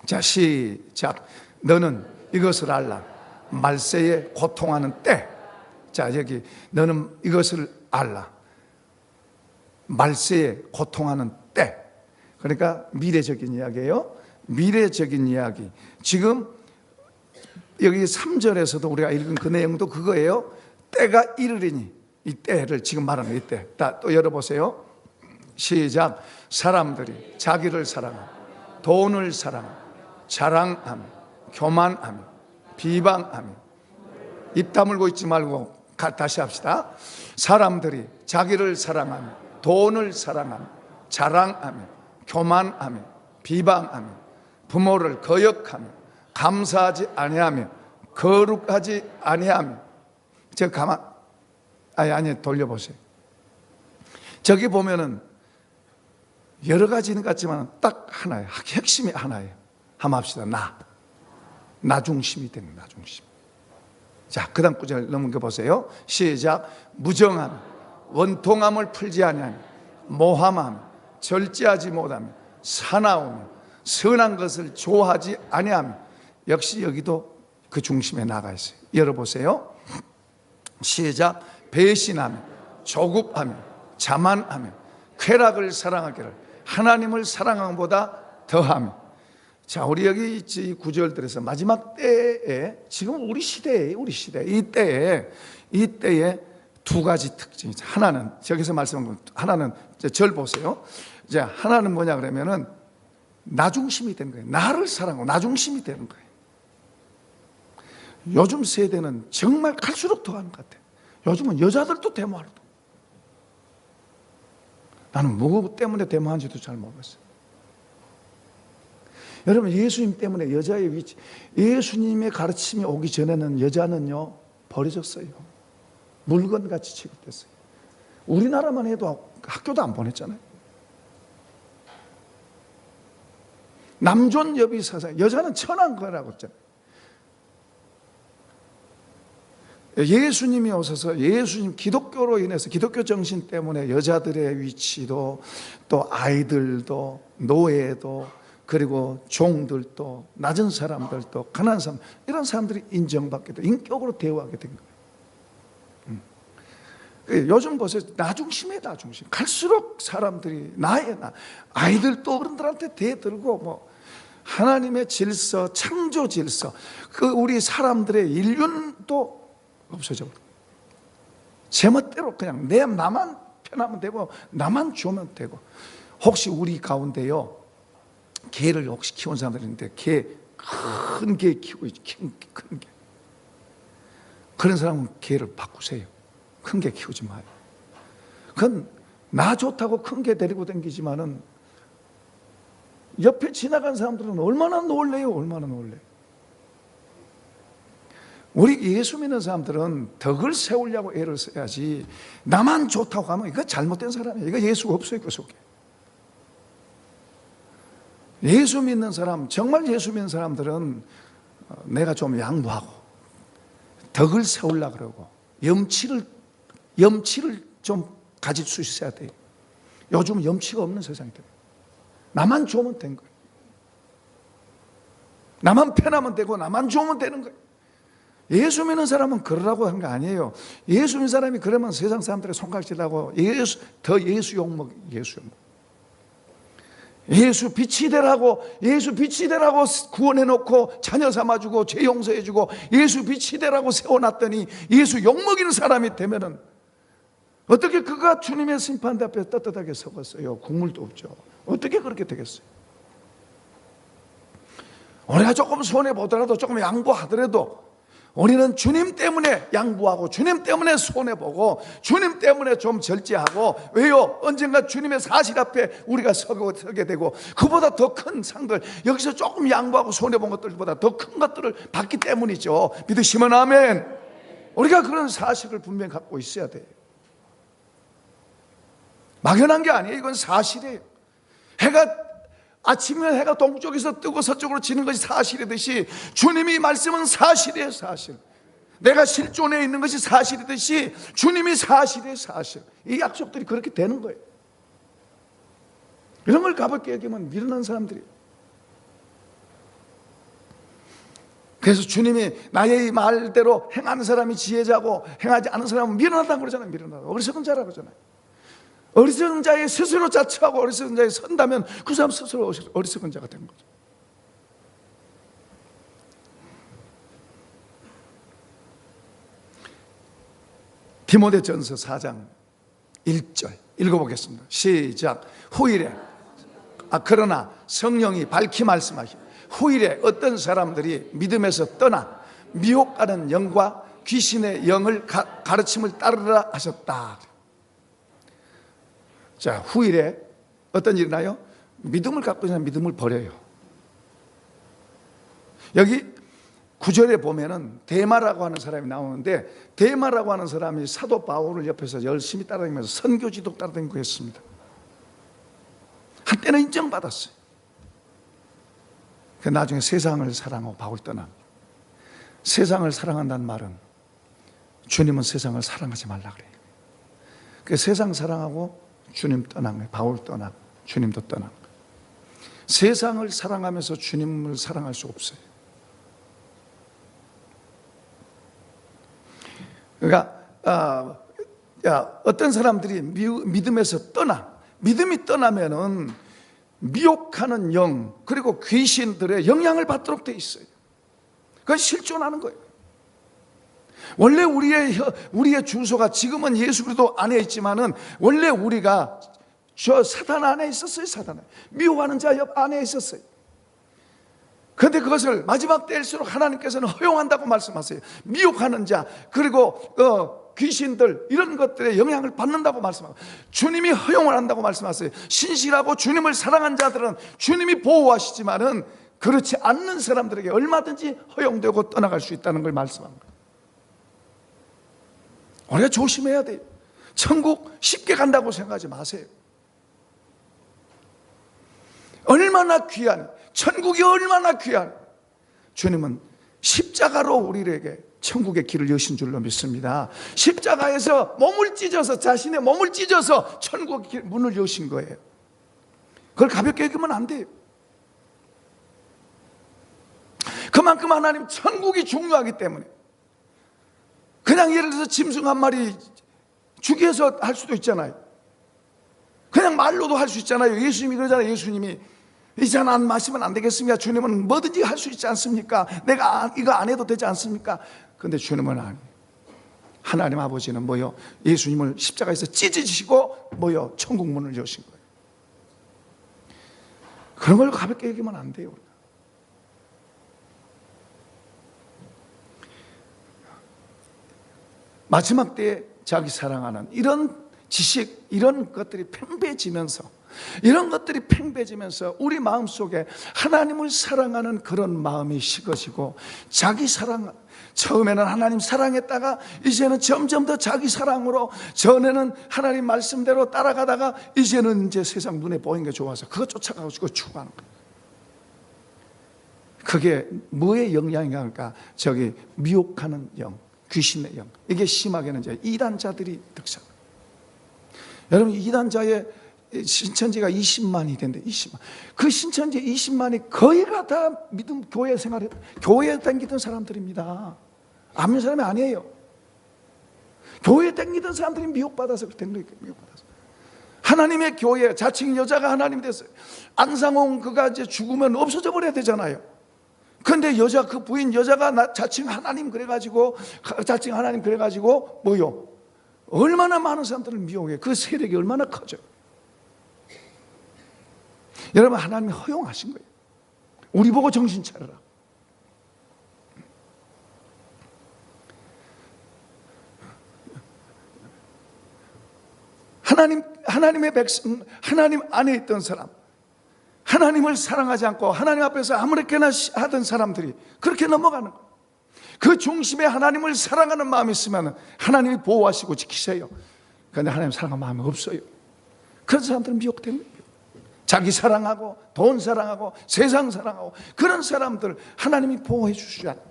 [SPEAKER 1] 자, 시작. 너는 이것을 알라. 말세에 고통하는 때. 자, 여기 너는 이것을 알라. 말세에 고통하는 때. 그러니까 미래적인 이야기예요. 미래적인 이야기. 지금 여기 3절에서도 우리가 읽은 그 내용도 그거예요. 때가 이르리니, 이 때를 지금 말하는 이 때. 또 열어보세요. 시작. 사람들이 자기를 사랑하며 돈을 사랑하며 자랑하며 교만하며 비방하며. 입 다물고 있지 말고 다시 합시다. 사람들이 자기를 사랑하며 돈을 사랑하며 자랑하며 교만하며 비방하며 부모를 거역하며 감사하지 아니하며 거룩하지 아니하며. 아니 돌려보세요. 저기 보면은 여러 가지는 같지만 딱 하나예요. 핵심이 하나예요. 한번 합시다. 나 중심이 되는 나 중심. 자, 그 다음 구절 넘겨보세요. 시작. 무정함, 원통함을 풀지 아니하며 모함함, 절제하지 못하며 사나우며 선한 것을 좋아하지 아니하며. 역시 여기도 그 중심에 나가 있어요. 열어보세요. 시작. 배신하며 조급하며 자만하며 쾌락을 사랑하기를 하나님을 사랑하는 것보다 더하며. 자, 우리 여기 이 구절들에서 마지막 때에, 지금 우리 시대에 이때에 두 가지 특징이 있어요. 하나는 저기서 말씀한 거, 하나는 절 보세요. 이제 하나는 뭐냐 그러면은 나 중심이 되는 거예요. 나를 사랑하고 나 중심이 되는 거예요. 요즘 세대는 정말 갈수록 더 하는 것 같아요. 요즘은 여자들도 데모하는. 나는 뭐 때문에 데모하는지도 잘 모르겠어요. 여러분, 예수님 때문에 여자의 위치, 예수님의 가르침이 오기 전에는 여자는요 버려졌어요. 물건같이 취급됐어요. 우리나라만 해도 학교도 안 보냈잖아요. 남존여비 사상, 여자는 천한 거라고 했잖아요. 예수님이 오셔서 예수님 기독교로 인해서 기독교 정신 때문에 여자들의 위치도 또 아이들도 노예도 그리고 종들도 낮은 사람들도 가난한 사람, 이런 사람들이 인정받게 돼 인격으로 대우하게 된 거예요. 요즘 보세요. 나 중심에 나 중심. 갈수록 사람들이 나의 나, 아이들도 어른들한테 대들고 뭐 하나님의 질서, 창조 질서, 그 우리 사람들의 인륜도 없어져 버려. 제멋대로 그냥 나만 편하면 되고 나만 좋으면 되고. 혹시 우리 가운데요 개를 혹시 키운 사람들이 있는데 큰 개 키우고 있지. 큰 개. 그런 사람은 개를 바꾸세요. 큰 개 키우지 마요. 그건 나 좋다고 큰 개 데리고 다니지만은 옆에 지나간 사람들은 얼마나 놀래요. 얼마나 놀래요. 우리 예수 믿는 사람들은 덕을 세우려고 애를 써야지 나만 좋다고 하면 이거 잘못된 사람이에요. 이거 예수가 없어요. 그 속에. 예수 믿는 사람, 정말 예수 믿는 사람들은 내가 좀 양보하고 덕을 세우려고 그러고 염치를 좀 가질 수 있어야 돼요. 요즘 염치가 없는 세상이 돼요. 나만 좋으면 된 거예요. 나만 편하면 되고 나만 좋으면 되는 거예요. 예수 믿는 사람은 그러라고 한 거 아니에요. 예수 믿는 사람이 그러면 세상 사람들의 손가락질하고 예수 욕먹. 예수 빛이 되라고 구원해놓고 자녀 삼아주고 죄 용서해주고 예수 빛이 되라고 세워놨더니 예수 욕먹이는 사람이 되면은 어떻게 그가 주님의 심판 앞에 떳떳하게 서겠어요? 국물도 없죠. 어떻게 그렇게 되겠어요? 우리가 조금 손해보더라도 조금 양보하더라도 우리는 주님 때문에 양보하고 주님 때문에 손해보고 주님 때문에 좀 절제하고. 왜요? 언젠가 주님의 사실 앞에 우리가 서게 되고 그보다 더 큰 상들, 여기서 조금 양보하고 손해본 것들보다 더 큰 것들을 받기 때문이죠. 믿으시면 아멘. 우리가 그런 사실을 분명히 갖고 있어야 돼요. 막연한 게 아니에요. 이건 사실이에요. 아침에 해가 동쪽에서 뜨고 서쪽으로 지는 것이 사실이듯이 주님이 말씀은 사실이에요. 사실. 내가 실존에 있는 것이 사실이듯이 주님이 사실이에요. 사실. 이 약속들이 그렇게 되는 거예요. 이런 걸 가볍게 여기면 미련한 사람들이에요. 그래서 주님이 나의 말대로 행하는 사람이 지혜자고 행하지 않은 사람은 미련하다고 그러잖아요. 미련하다, 어리석은 자라고 그러잖아요. 어리석은 자의 스스로 자처하고 어리석은 자에 선다면 그 사람 스스로 어리석은 자가 된 거죠. 디모데전서 4장 1절 읽어보겠습니다. 시작. 후일에 그러나 성령이 밝히 말씀하시오. 후일에 어떤 사람들이 믿음에서 떠나 미혹하는 영과 귀신의 영을 가르침을 따르라 하셨다. 자, 후일에 어떤 일이 나요? 믿음을 갖고 있는 믿음을 버려요. 여기 9절에 보면은 데마라고 하는 사람이 나오는데, 데마라고 하는 사람이 사도 바울을 옆에서 열심히 따라다니면서 선교지도 따라다니고 했습니다. 한때는 인정받았어요. 그 나중에 세상을 사랑하고 바울 떠나. 세상을 사랑한다는 말은 주님은 세상을 사랑하지 말라 그래요. 그 세상 사랑하고 주님 떠난 거예요. 바울 떠나, 주님도 떠난 거예요. 세상을 사랑하면서 주님을 사랑할 수 없어요. 그러니까 어떤 사람들이 믿음에서 떠나, 믿음이 떠나면은 미혹하는 영 그리고 귀신들의 영향을 받도록 돼 있어요. 그건 실존하는 거예요. 원래 우리의 주소가 지금은 예수 그리스도 안에 있지만은 원래 우리가 저 사단 안에 있었어요. 사단 미혹하는 자 옆 안에 있었어요. 그런데 그것을 마지막 때일수록 하나님께서는 허용한다고 말씀하세요. 미혹하는 자 그리고 귀신들 이런 것들의 영향을 받는다고 말씀하고 주님이 허용을 한다고 말씀하세요. 신실하고 주님을 사랑한 자들은 주님이 보호하시지만은 그렇지 않는 사람들에게 얼마든지 허용되고 떠나갈 수 있다는 걸 말씀합니다. 우리가 조심해야 돼요. 천국 쉽게 간다고 생각하지 마세요. 얼마나 귀한, 천국이 얼마나 귀한, 주님은 십자가로 우리에게 천국의 길을 여신 줄로 믿습니다. 십자가에서 몸을 찢어서, 자신의 몸을 찢어서 천국의 문을 여신 거예요. 그걸 가볍게 여기면 안 돼요. 그만큼 하나님 천국이 중요하기 때문에 그냥 예를 들어서 짐승 한 마리 죽여서 할 수도 있잖아요. 그냥 말로도 할 수 있잖아요. 예수님이 그러잖아요. 예수님이 이 잔 안 마시면 안 되겠습니까? 주님은 뭐든지 할 수 있지 않습니까? 내가 이거 안 해도 되지 않습니까? 그런데 주님은 아니에요. 하나님 아버지는 뭐요? 예수님을 십자가에서 찢으시고 뭐요? 천국 문을 여신 거예요. 그런 걸 가볍게 얘기하면 안 돼요. 마지막 때에 자기 사랑하는 이런 지식, 이런 것들이 팽배해지면서, 이런 것들이 팽배해지면서 우리 마음속에 하나님을 사랑하는 그런 마음이 식어지고, 자기 사랑, 처음에는 하나님 사랑했다가 이제는 점점 더 자기 사랑으로, 전에는 하나님 말씀대로 따라가다가 이제는 이제 세상 눈에 보이는 게 좋아서 그거 쫓아가고 추구하는 거예요. 그게 뭐의 영향인가? 저기 미혹하는 영, 귀신의 영. 이게 심하게는 이제 이단자들이 득상. 여러분, 이단자의 신천지가 20만이 된대. 20만. 그 신천지 20만이 거의가 다 믿음 교회 생활에, 교회에 댕기던 사람들입니다. 안 믿는 사람이 아니에요. 교회에 댕기던 사람들이 미혹받아서 된 거예요. 미혹받아서. 하나님의 교회, 자칭 여자가 하나님이 됐어요. 안상홍 그가 이제 죽으면 없어져 버려야 되잖아요. 근데 여자, 그 부인 여자가 자칭 하나님 그래가지고, 자칭 하나님 그래가지고 뭐요? 얼마나 많은 사람들을 미혹해. 그 세력이 얼마나 커져. 여러분, 하나님이 허용하신 거예요. 우리 보고 정신 차려라. 하나님의 백성, 하나님 안에 있던 사람, 하나님을 사랑하지 않고 하나님 앞에서 아무렇게나 하던 사람들이 그렇게 넘어가는 거예요. 그 중심에 하나님을 사랑하는 마음이 있으면 하나님이 보호하시고 지키세요. 그런데 하나님 사랑하는 마음이 없어요. 그런 사람들은 미혹된 거예요. 자기 사랑하고 돈 사랑하고 세상 사랑하고 그런 사람들 하나님이 보호해 주시지 않아요.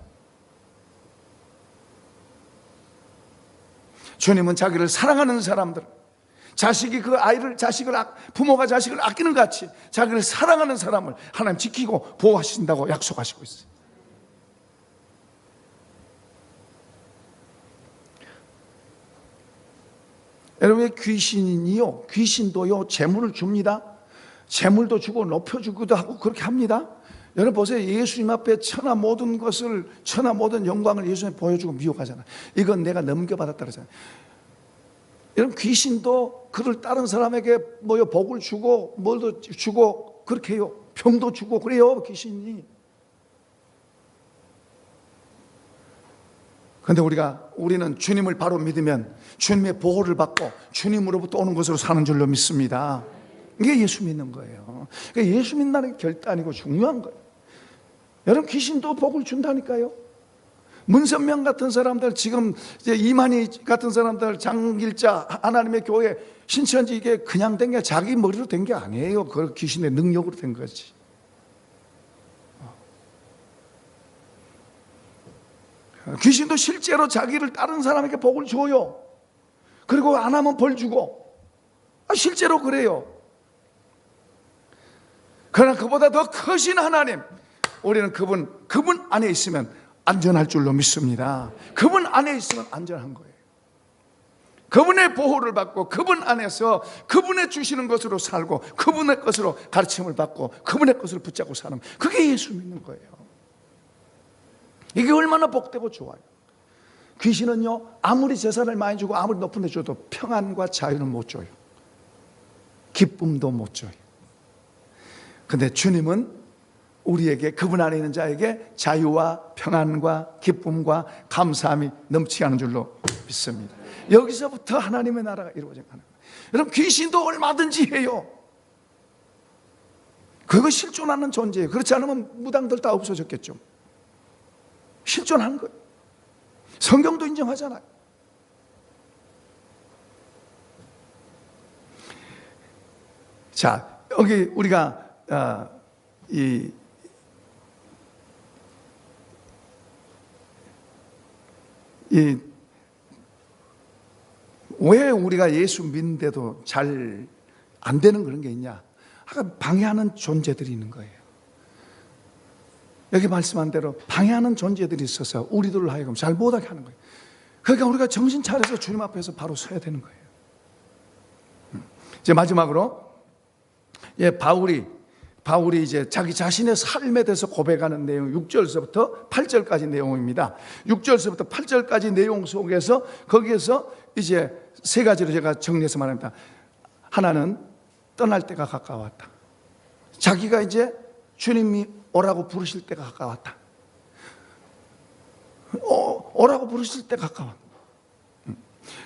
[SPEAKER 1] 주님은 자기를 사랑하는 사람들, 자식이 그 아이를, 부모가 자식을 아끼는 것 같이 자기를 사랑하는 사람을 하나님 지키고 보호하신다고 약속하시고 있어요. 여러분, 귀신이요, 귀신도요 재물을 줍니다. 재물도 주고 높여주기도 하고 그렇게 합니다. 여러분 보세요. 예수님 앞에 천하 모든 것을, 천하 모든 영광을 예수님에 보여주고 미혹하잖아요. 이건 내가 넘겨받았다 그러잖아요. 여러분, 귀신도 그를 다른 사람에게 복을 주고 뭘도 주고 그렇게 해요. 병도 주고 그래요, 귀신이. 그런데 우리는 주님을 바로 믿으면 주님의 보호를 받고 주님으로부터 오는 것으로 사는 줄로 믿습니다. 이게 예수 믿는 거예요. 그러니까 예수 믿는 게 결단이고 중요한 거예요. 여러분, 귀신도 복을 준다니까요. 문선명 같은 사람들, 지금 이제 이만희 같은 사람들, 장길자, 하나님의 교회 신천지, 이게 그냥 된 게 자기 머리로 된 게 아니에요. 그 귀신의 능력으로 된 거지. 귀신도 실제로 자기를 다른 사람에게 복을 줘요. 그리고 안 하면 벌 주고. 실제로 그래요. 그러나 그보다 더 크신 하나님, 우리는 그분 안에 있으면 안전할 줄로 믿습니다. 그분 안에 있으면 안전한 거예요. 그분의 보호를 받고 그분 안에서 그분의 주시는 것으로 살고 그분의 것으로 가르침을 받고 그분의 것을 붙잡고 사는, 그게 예수 믿는 거예요. 이게 얼마나 복되고 좋아요. 귀신은요, 아무리 재산을 많이 주고 아무리 높은 데 줘도 평안과 자유는 못 줘요. 기쁨도 못 줘요. 근데 주님은 우리에게, 그분 안에 있는 자에게 자유와 평안과 기쁨과 감사함이 넘치게 하는 줄로 믿습니다. 여기서부터 하나님의 나라가 이루어져가는 거예요. 여러분, 귀신도 얼마든지 해요. 그거 실존하는 존재예요. 그렇지 않으면 무당들 다 없어졌겠죠. 실존하는 거예요. 성경도 인정하잖아요. 자, 여기 우리가 왜 우리가 예수 믿는데도 잘 안 되는 그런 게 있냐? 방해하는 존재들이 있는 거예요. 여기 말씀한 대로 방해하는 존재들이 있어서 우리들을 하여금 잘 못하게 하는 거예요. 그러니까 우리가 정신 차려서 주님 앞에서 바로 서야 되는 거예요. 이제 마지막으로, 바울이 이제 자기 자신의 삶에 대해서 고백하는 내용, 6절서부터 8절까지 내용입니다. 6절서부터 8절까지 내용 속에서, 거기에서 이제 세 가지로 제가 정리해서 말합니다. 하나는 떠날 때가 가까웠다. 자기가 이제 주님이 오라고 부르실 때가 가까웠다. 오라고 부르실 때 가까웠다.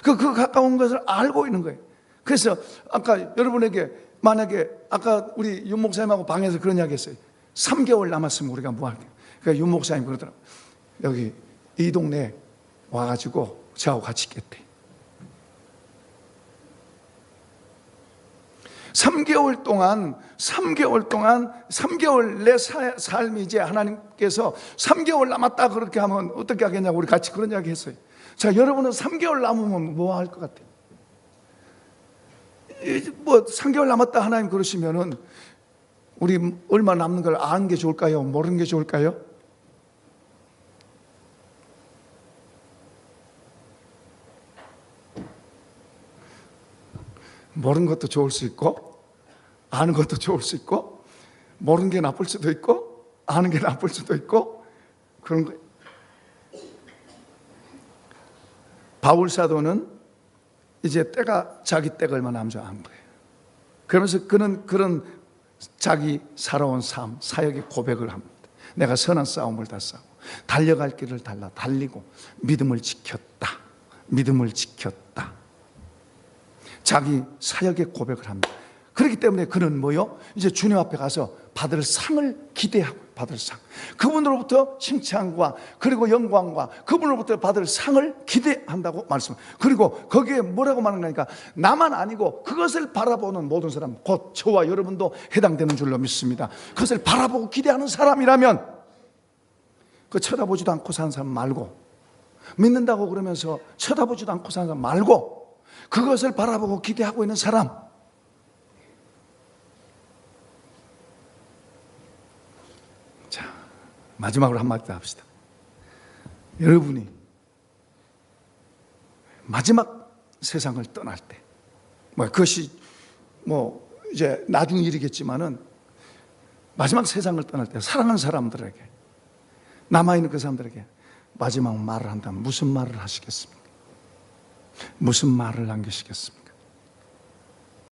[SPEAKER 1] 그 가까운 것을 알고 있는 거예요. 그래서 아까 여러분에게, 만약에 아까 우리 윤 목사님하고 방에서 그런 이야기 했어요. 3개월 남았으면 우리가 뭐 할게요. 그러니까 윤 목사님 그러더라고요. 여기 이 동네에 와가지고 저하고 같이 있겠대. 3개월 내 삶이 이제 하나님께서 3개월 남았다 그렇게 하면 어떻게 하겠냐고 우리 같이 그런 이야기 했어요. 자, 여러분은 3개월 남으면 뭐 할 것 같아요? 3개월 남았다 하나님 그러시면은 우리 얼마 남는 걸 아는 게 좋을까요? 모르는 게 좋을까요? 모르는 것도 좋을 수 있고 아는 것도 좋을 수 있고, 모르는 게 나쁠 수도 있고 아는 게 나쁠 수도 있고, 그런 거예요. 바울 사도는 이제 자기 때가 얼마 남지 않은 거예요. 그러면서 그는 그런 자기 살아온 삶, 사역의 고백을 합니다. 내가 선한 싸움을 다 싸우고 달려갈 길을 달리고 믿음을 지켰다. 자기 사역의 고백을 합니다. 그렇기 때문에 그는 이제 주님 앞에 가서 받을 상을 기대하고, 받을 상, 그분으로부터 칭찬과 그리고 영광과 그분으로부터 받을 상을 기대한다고 말씀합니다. 그리고 거기에 뭐라고 말하니까, 나만 아니고 그것을 바라보는 모든 사람, 곧 저와 여러분도 해당되는 줄로 믿습니다. 그것을 바라보고 기대하는 사람이라면, 그 쳐다보지도 않고 사는 사람 말고, 믿는다고 그러면서 쳐다보지도 않고 사는 사람 말고, 그것을 바라보고 기대하고 있는 사람. 자, 마지막으로 한마디 더 합시다. 여러분이 마지막 세상을 떠날 때, 그것이 이제 나중 일이겠지만은, 마지막 세상을 떠날 때 사랑하는 사람들에게, 남아있는 그 사람들에게 마지막 말을 한다면 무슨 말을 하시겠습니까? 무슨 말을 남기시겠습니까?